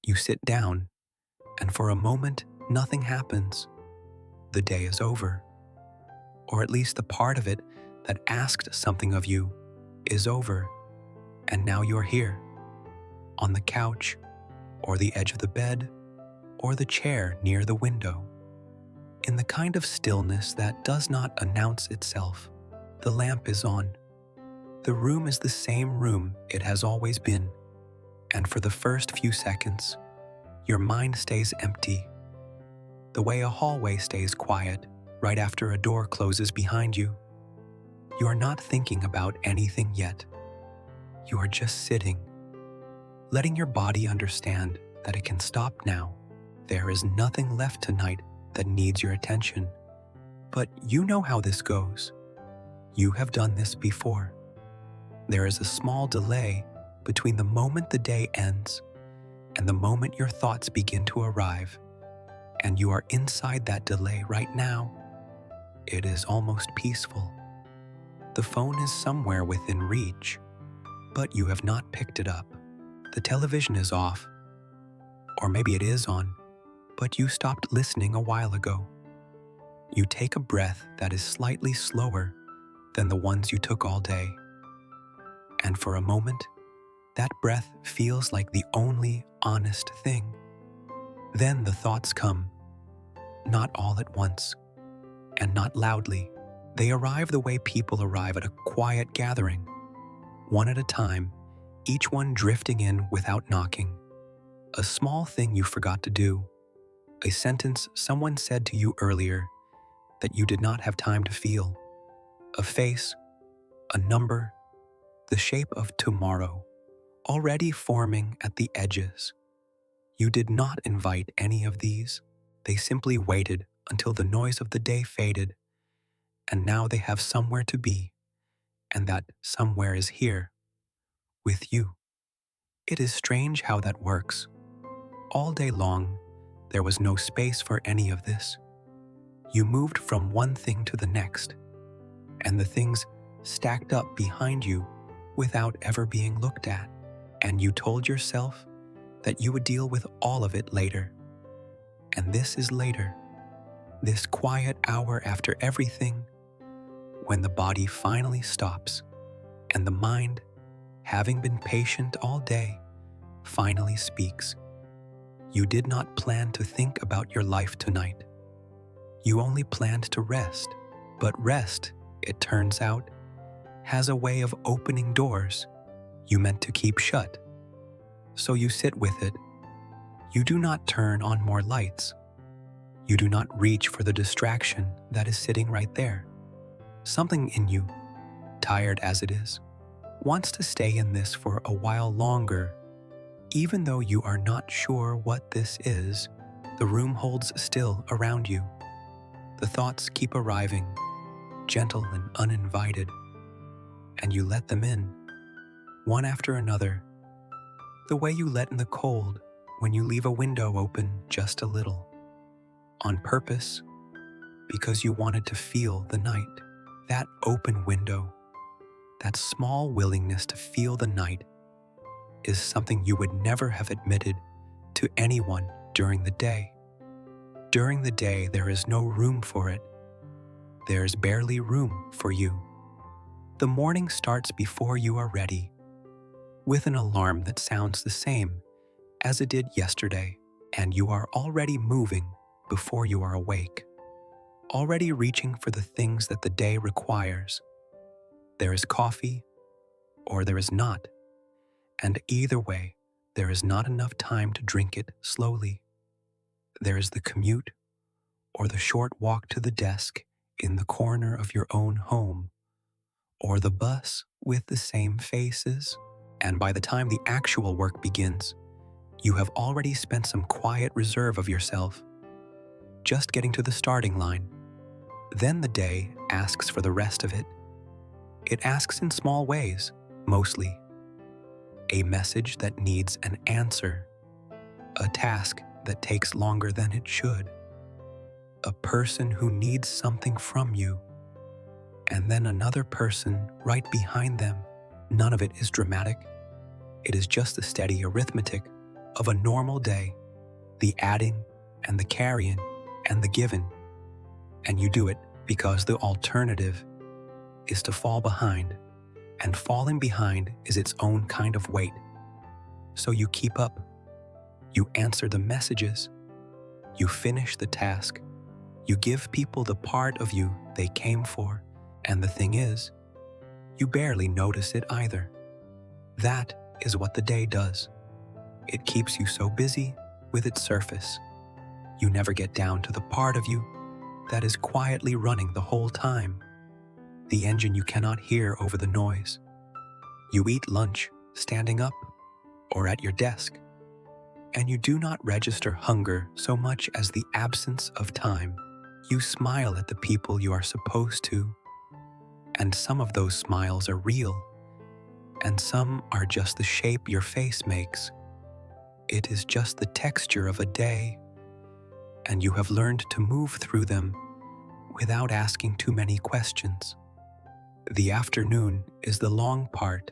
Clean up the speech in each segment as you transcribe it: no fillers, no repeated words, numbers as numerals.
You sit down, and for a moment, nothing happens. The day is over, or at least the part of it that asked something of you is over, and now you're here, on the couch, or the edge of the bed, or the chair near the window. In the kind of stillness that does not announce itself, the lamp is on. The room is the same room it has always been, and for the first few seconds, your mind stays empty, the way a hallway stays quiet right after a door closes behind you. You are not thinking about anything yet. You are just sitting, letting your body understand that it can stop now. There is nothing left tonight that needs your attention. But you know how this goes. You have done this before. There is a small delay between the moment the day ends and the moment your thoughts begin to arrive, and you are inside that delay right now. It is almost peaceful. The phone is somewhere within reach, but you have not picked it up. The television is off, or maybe it is on, but you stopped listening a while ago. You take a breath that is slightly slower than the ones you took all day. And for a moment, that breath feels like the only honest thing. Then the thoughts come, not all at once, and not loudly. They arrive the way people arrive at a quiet gathering, one at a time, each one drifting in without knocking. A small thing you forgot to do, a sentence someone said to you earlier that you did not have time to feel, a face, a number, the shape of tomorrow, already forming at the edges. You did not invite any of these. They simply waited until the noise of the day faded, and now they have somewhere to be, and that somewhere is here, with you. It is strange how that works. All day long, there was no space for any of this. You moved from one thing to the next, and the things stacked up behind you without ever being looked at, and you told yourself that you would deal with all of it later. And this is later, this quiet hour after everything, when the body finally stops, and the mind, having been patient all day, finally speaks. You did not plan to think about your life tonight. You only planned to rest, but rest, it turns out, has a way of opening doors you meant to keep shut. So you sit with it. You do not turn on more lights. You do not reach for the distraction that is sitting right there. Something in you, tired as it is, wants to stay in this for a while longer. Even though you are not sure what this is, the room holds still around you. The thoughts keep arriving, gentle and uninvited, and you let them in, one after another, the way you let in the cold when you leave a window open just a little, on purpose, because you wanted to feel the night. That open window, that small willingness to feel the night, is something you would never have admitted to anyone during the day. During the day, there is no room for it. There's barely room for you. The morning starts before you are ready, with an alarm that sounds the same as it did yesterday, and you are already moving before you are awake, already reaching for the things that the day requires. There is coffee, or there is not, and either way, there is not enough time to drink it slowly. There is the commute, or the short walk to the desk in the corner of your own home, or the bus with the same faces, and by the time the actual work begins, you have already spent some quiet reserve of yourself, just getting to the starting line. Then the day asks for the rest of it. It asks in small ways, mostly. A message that needs an answer, a task that takes longer than it should, a person who needs something from you, and then another person right behind them. None of it is dramatic. It is just the steady arithmetic of a normal day, the adding and the carrying and the giving, and you do it because the alternative is to fall behind, and falling behind is its own kind of weight. So you keep up, you answer the messages, you finish the task, you give people the part of you they came for, and the thing is, you barely notice it either. That is what the day does. It keeps you so busy with its surface. You never get down to the part of you that is quietly running the whole time, the engine you cannot hear over the noise. You eat lunch standing up or at your desk, and you do not register hunger so much as the absence of time. You smile at the people you are supposed to, and some of those smiles are real, and some are just the shape your face makes. It is just the texture of a day, and you have learned to move through them without asking too many questions. The afternoon is the long part.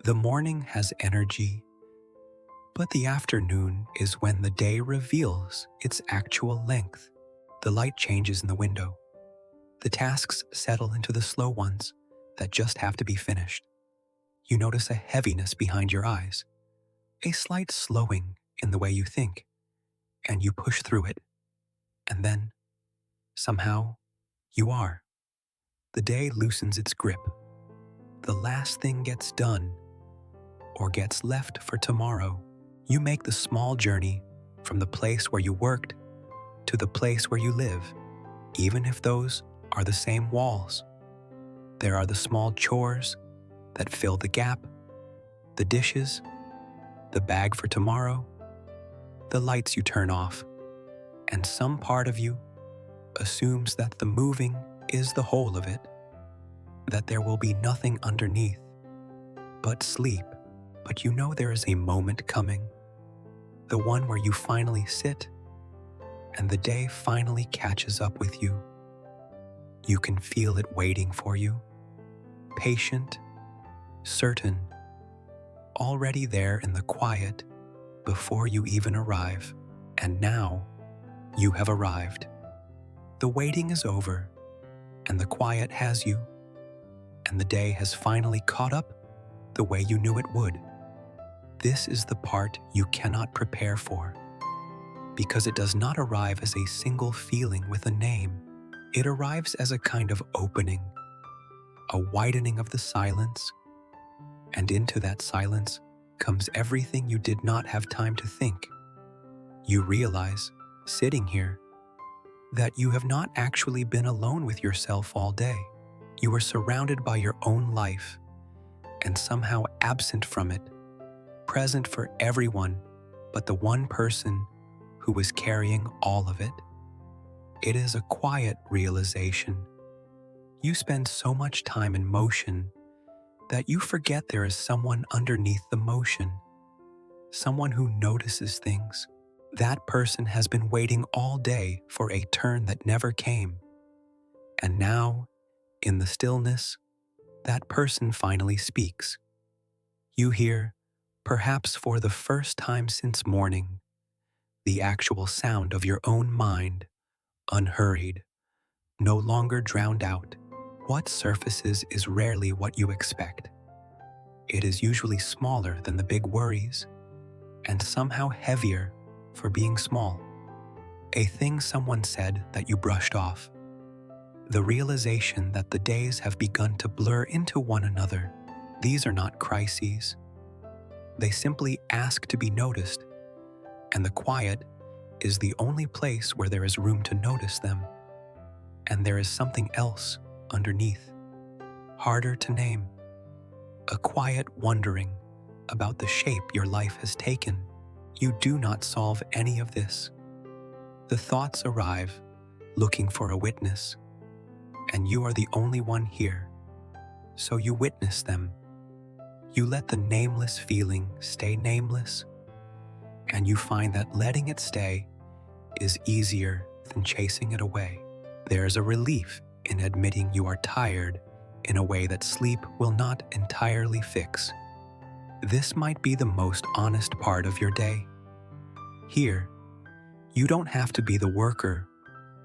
The morning has energy, but the afternoon is when the day reveals its actual length. The light changes in the window. The tasks settle into the slow ones that just have to be finished. You notice a heaviness behind your eyes, a slight slowing in the way you think, and you push through it. And then, somehow, you are. The day loosens its grip. The last thing gets done or gets left for tomorrow. You make the small journey from the place where you worked to the place where you live, even if those are the same walls. There are the small chores that fill the gap, the dishes, the bag for tomorrow, the lights you turn off, and some part of you assumes that the moving is the whole of it, that there will be nothing underneath but sleep. But you know there is a moment coming, the one where you finally sit and the day finally catches up with you. You can feel it waiting for you, patient, certain, already there in the quiet before you even arrive. And now you have arrived. The waiting is over, and the quiet has you, and the day has finally caught up the way you knew it would. This is the part you cannot prepare for, because it does not arrive as a single feeling with a name. It arrives as a kind of opening, a widening of the silence, and into that silence comes everything you did not have time to think. You realize, sitting here, that you have not actually been alone with yourself all day. You were surrounded by your own life, and somehow absent from it, present for everyone but the one person who was carrying all of it. It is a quiet realization. You spend so much time in motion that you forget there is someone underneath the motion, someone who notices things. That person has been waiting all day for a turn that never came. And now, in the stillness, that person finally speaks. You hear, perhaps for the first time since morning, the actual sound of your own mind, unhurried, no longer drowned out. What surfaces is rarely what you expect. It is usually smaller than the big worries, and somehow heavier for being small. A thing someone said that you brushed off. The realization that the days have begun to blur into one another. These are not crises. They simply ask to be noticed, and the quiet is the only place where there is room to notice them. And there is something else underneath, harder to name. A quiet wondering about the shape your life has taken. You do not solve any of this. The thoughts arrive, looking for a witness, and you are the only one here. So you witness them. You let the nameless feeling stay nameless, and you find that letting it stay is easier than chasing it away. There's a relief in admitting you are tired in a way that sleep will not entirely fix. This might be the most honest part of your day. Here, you don't have to be the worker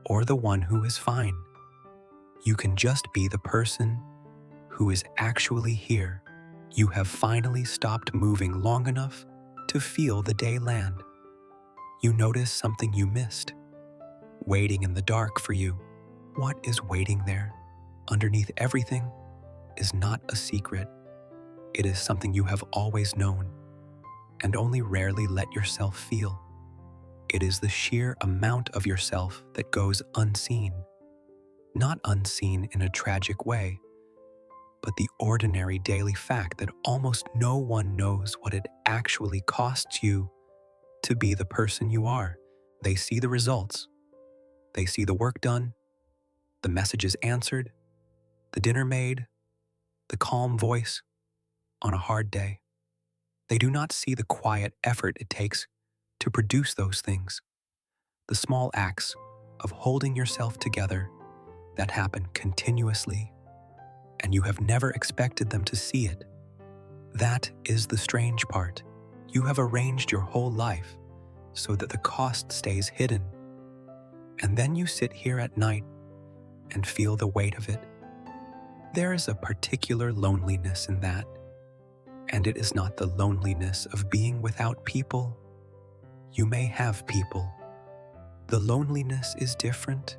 or the one who is fine. You can just be the person who is actually here. You have finally stopped moving long enough to feel the day land. You notice something you missed, waiting in the dark for you. What is waiting there, underneath everything, is not a secret. It is something you have always known and only rarely let yourself feel. It is the sheer amount of yourself that goes unseen. Not unseen in a tragic way, but the ordinary daily fact that almost no one knows what it actually costs you to be the person you are. They see the results. They see the work done, the messages answered, the dinner made, the calm voice on a hard day. They do not see the quiet effort it takes to produce those things, the small acts of holding yourself together that happen continuously, and you have never expected them to see it. That is the strange part. You have arranged your whole life so that the cost stays hidden, and then you sit here at night and feel the weight of it. There is a particular loneliness in that, and it is not the loneliness of being without people. You may have people. The loneliness is different.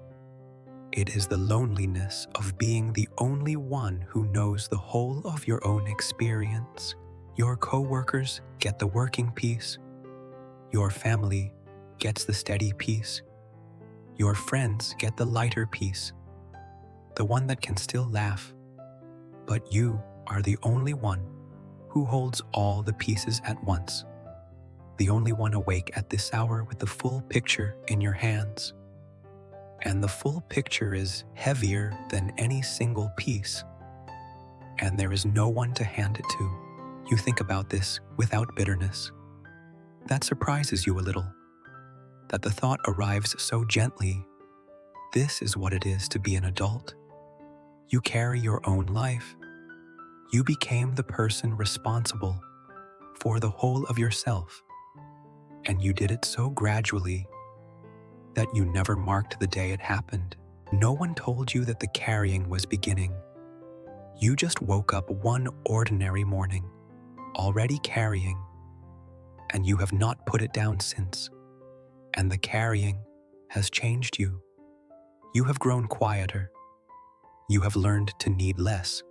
It is the loneliness of being the only one who knows the whole of your own experience. Your coworkers get the working piece. Your family gets the steady piece. Your friends get the lighter piece, the one that can still laugh. But you are the only one who holds all the pieces at once, the only one awake at this hour with the full picture in your hands. And the full picture is heavier than any single piece, and there is no one to hand it to. You think about this without bitterness. That surprises you a little, that the thought arrives so gently. This is what it is to be an adult. You carry your own life. You became the person responsible for the whole of yourself, and you did it so gradually that you never marked the day it happened. No one told you that the carrying was beginning. You just woke up one ordinary morning, already carrying, and you have not put it down since. And the carrying has changed you. You have grown quieter. You have learned to need less,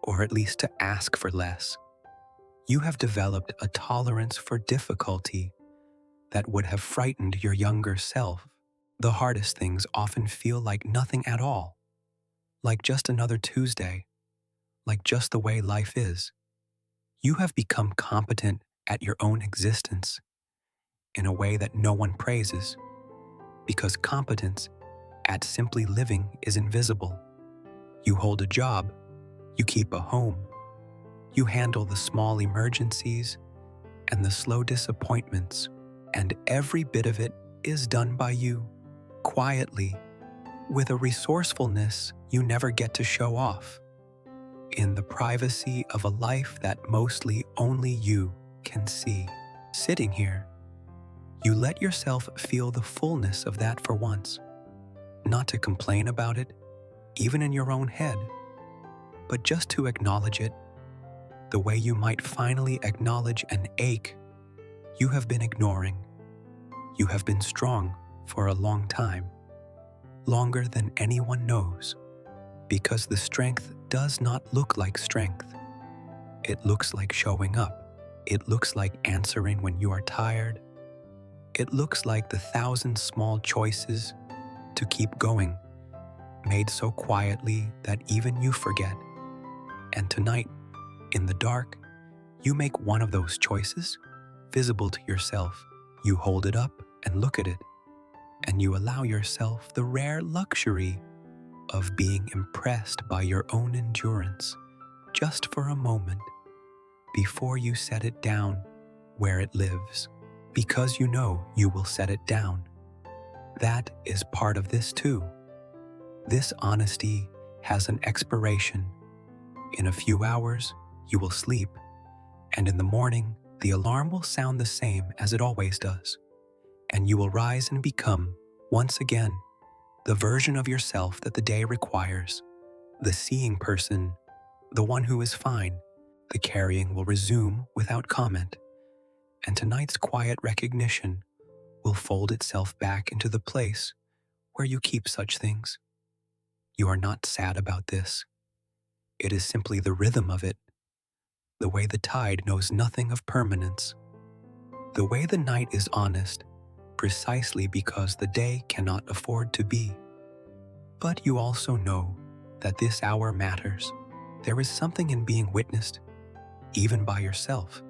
or at least to ask for less. You have developed a tolerance for difficulty that would have frightened your younger self. The hardest things often feel like nothing at all, like just another Tuesday, like just the way life is. You have become competent at your own existence in a way that no one praises, because competence at simply living is invisible. You hold a job, you keep a home, you handle the small emergencies and the slow disappointments, and every bit of it is done by you, quietly, with a resourcefulness you never get to show off, in the privacy of a life that mostly only you can see. Sitting here, you let yourself feel the fullness of that for once, not to complain about it, even in your own head, but just to acknowledge it, the way you might finally acknowledge an ache you have been ignoring. You have been strong for a long time, longer than anyone knows, because the strength does not look like strength. It looks like showing up. It looks like answering when you are tired. It looks like the 1,000 small choices to keep going, made so quietly that even you forget. And tonight, in the dark, you make one of those choices visible to yourself. You hold it up and look at it, and you allow yourself the rare luxury of being impressed by your own endurance just for a moment before you set it down where it lives, because you know you will set it down. That is part of this too. This honesty has an expiration. In a few hours, you will sleep, And in the morning, the alarm will sound the same as it always does. And you will rise and become, once again, the version of yourself that the day requires. The seeing person, the one who is fine. The carrying will resume without comment. And tonight's quiet recognition will fold itself back into the place where you keep such things. You are not sad about this. It is simply the rhythm of it, the way the tide knows nothing of permanence, the way the night is honest, precisely because the day cannot afford to be. But you also know that this hour matters. There is something in being witnessed, even by yourself,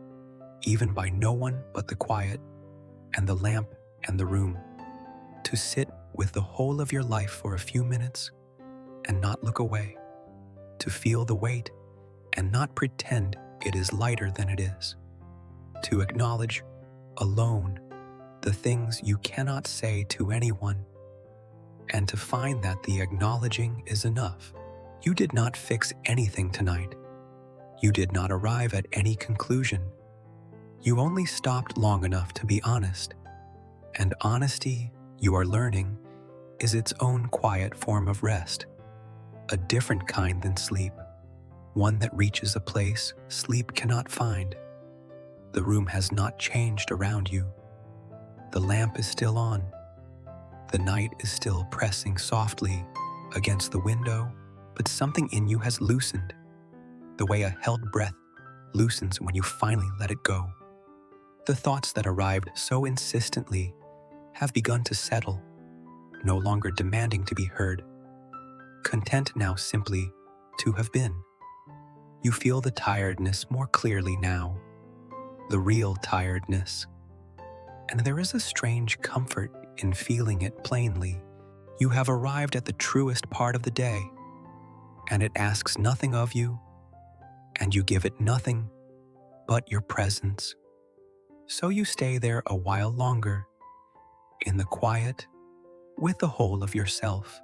even by no one but the quiet and the lamp and the room. To sit with the whole of your life for a few minutes and not look away. To feel the weight and not pretend it is lighter than it is. To acknowledge, alone, the things you cannot say to anyone. And to find that the acknowledging is enough. You did not fix anything tonight. You did not arrive at any conclusion. You only stopped long enough to be honest. And honesty, you are learning, is its own quiet form of rest. A different kind than sleep. One that reaches a place sleep cannot find. The room has not changed around you. The lamp is still on. The night is still pressing softly against the window, but something in you has loosened, the way a held breath loosens when you finally let it go. The thoughts that arrived so insistently have begun to settle, no longer demanding to be heard, content now simply to have been. You feel the tiredness more clearly now, the real tiredness. And there is a strange comfort in feeling it plainly. You have arrived at the truest part of the day, and it asks nothing of you, and you give it nothing but your presence. So you stay there a while longer, in the quiet, with the whole of yourself,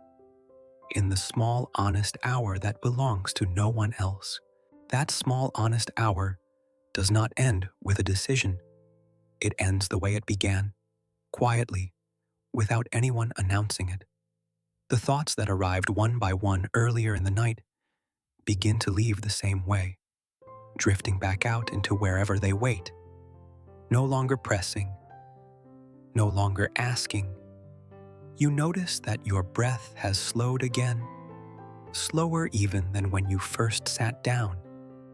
in the small, honest hour that belongs to no one else. That small, honest hour does not end with a decision. It ends the way it began, quietly, without anyone announcing it. The thoughts that arrived one by one earlier in the night begin to leave the same way, drifting back out into wherever they wait, no longer pressing, no longer asking. You notice that your breath has slowed again, slower even than when you first sat down,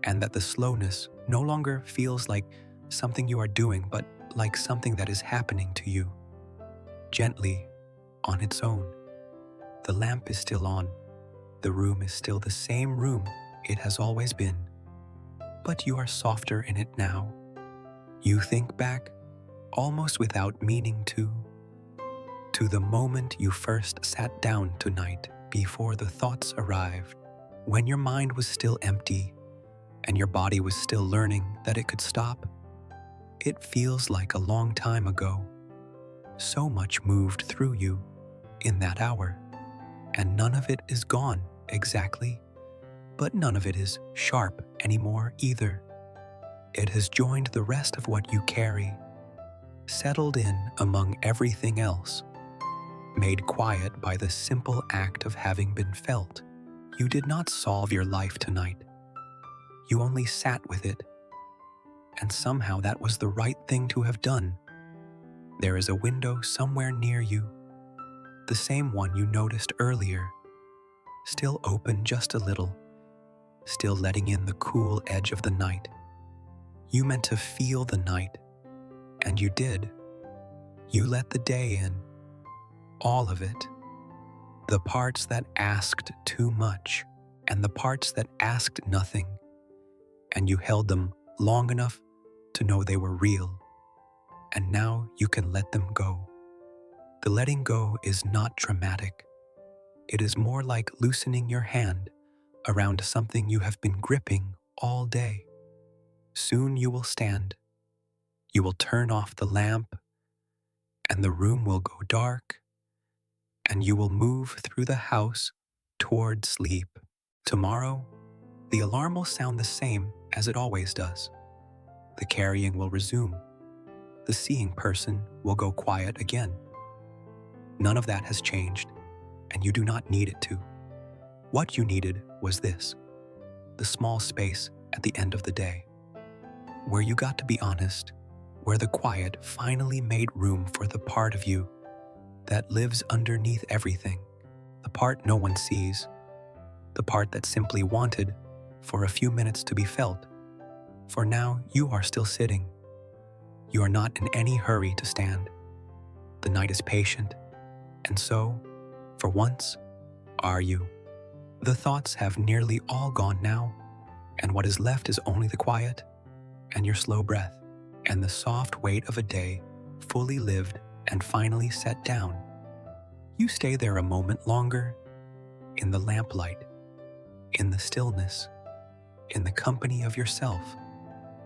and that the slowness no longer feels like something you are doing, but like something that is happening to you, gently, on its own. The lamp is still on. The room is still the same room it has always been, but you are softer in it now. You think back, almost without meaning to the moment you first sat down tonight before the thoughts arrived, when your mind was still empty and your body was still learning that it could stop. It feels like a long time ago. So much moved through you in that hour, and none of it is gone exactly, but none of it is sharp anymore either. It has joined the rest of what you carry, settled in among everything else, made quiet by the simple act of having been felt. You did not solve your life tonight. You only sat with it, and somehow that was the right thing to have done. There is a window somewhere near you, the same one you noticed earlier, still open just a little, still letting in the cool edge of the night. You meant to feel the night, and you did. You let the day in, all of it. The parts that asked too much, and the parts that asked nothing, and you held them long enough to know they were real, and now you can let them go. The letting go is not dramatic. It is more like loosening your hand around something you have been gripping all day. Soon you will stand. You will turn off the lamp, and the room will go dark, and you will move through the house toward sleep. Tomorrow, the alarm will sound the same as it always does. The carrying will resume. The seeing person will go quiet again. None of that has changed, and you do not need it to. What you needed was this, the small space at the end of the day, where you got to be honest, where the quiet finally made room for the part of you that lives underneath everything, the part no one sees, the part that simply wanted for a few minutes to be felt. For now, you are still sitting. You are not in any hurry to stand. The night is patient, and so, for once, are you. The thoughts have nearly all gone now, and what is left is only the quiet, and your slow breath, and the soft weight of a day fully lived and finally set down. You stay there a moment longer, in the lamplight, in the stillness, in the company of yourself,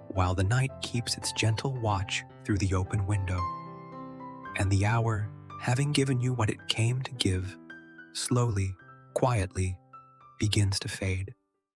while the night keeps its gentle watch through the open window. And the hour, having given you what it came to give, slowly, quietly, begins to fade.